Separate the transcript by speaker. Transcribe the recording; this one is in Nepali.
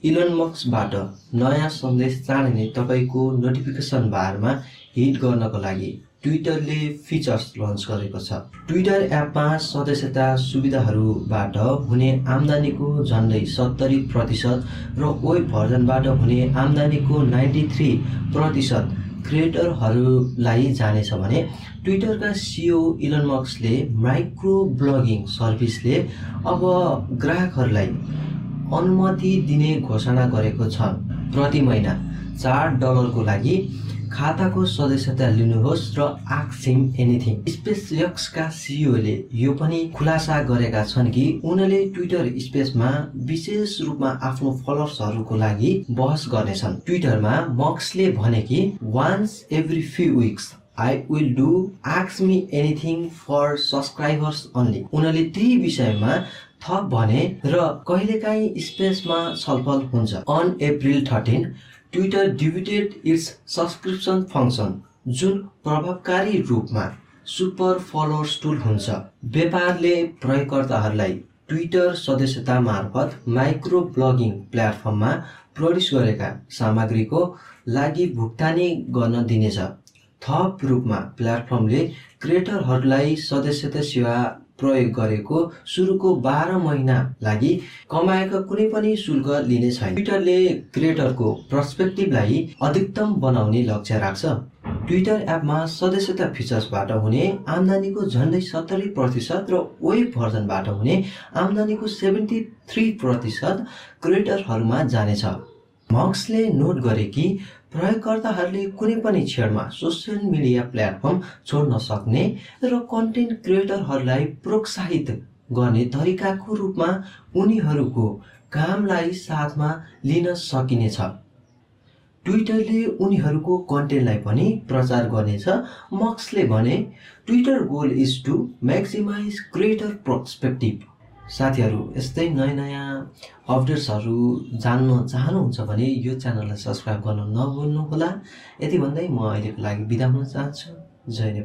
Speaker 1: इलोन मस्कबाट नयाँ सन्देश चाँडै नै तपाईको नोटिफिकेसन बारमा हिट गर्नको लागि ट्विटरले फिचर्स लन्च गरेको छ। ट्विटर एपमा सदस्यता सुविधाहरूबाट हुने आम्दानीको झन्डै 70% र वेब भर्जनबाट हुने आम्दानीको 93% क्रिएटरहरूलाई जानेछ भने ट्विटरका सिइओ इलोन मस्कले माइक्रो ब्लगिङ सर्भिसले अब ग्राहकहरूलाई अनुमति दिने घोषणा गरेको छ। प्रति महिना $4 लागि खाताको सदस्यता लिनुहोस् र आस्क हिम एनिथिङ। स्पेसएक्सका सिइओले यो पनि खुलासा गरेका छन् कि उनले ट्विटर स्पेसमा विशेष रूपमा आफ्नो फलोअर्सहरूको लागि बहस गर्नेछन्। ट्विटरमा मस्कले भने कि once every few weeks I will do ask me anything for subscribers only। उनले ती विषयमा थप भने र कहिलेकाहीँ स्पेसमा छलफल हुन्छ। On April 13, Twitter debuted its subscription function, जुन प्रभावकारी रूपमा सुपर फलोअर्स टुल हुन्छ। व्यापारले प्रयोगकर्ताहरूलाई ट्विटर सदस्यता मार्फत माइक्रो ब्लगिङ प्लेटफर्ममा प्रवेश गरेका सामग्रीको लागि भुक्तानी गर्न दिनेछ। थप रूपमा प्लेटफर्मले क्रिएटरहरूलाई सदस्यता सेवा प्रयोग गरेको सुरुको 12 महिना लागि कमाएका कुनै पनि शुल्क लिने छैन। ट्विटरले क्रिएटरको पर्सपेक्टिभलाई अधिकतम बनाउने लक्ष्य राख्छ। ट्विटर एपमा सदस्यता फिचर्सबाट हुने आम्दानीको झन्डै 70% र वेब भर्जनबाट हुने आम्दानीको 73% क्रिएटरहरूमा जानेछ। मस्कले नोट गरे कि प्रयोगकर्ताहरूले कुनै पनि क्षणमा सोसियल मिडिया प्लेटफर्म छोड्न सक्ने र कन्टेन्ट क्रिएटरहरूलाई प्रोत्साहित गर्ने तरिकाको रूपमा उनीहरूको कामलाई साथमा लिन सकिनेछ। ट्विटरले उनीहरूको कन्टेन्टलाई पनि प्रचार गर्नेछ। मस्कले भने Twitter goal is to maximise creator perspective. साथीहरू, यस्तै नयाँ अपडेट्सहरू जान्न चाहनुहुन्छ भने यो च्यानललाई सब्सक्राइब गर्न नभुल्नुहोला। यति भन्दै म अहिलेको लागि बिदा हुन चाहन्छु। जय नेपाल।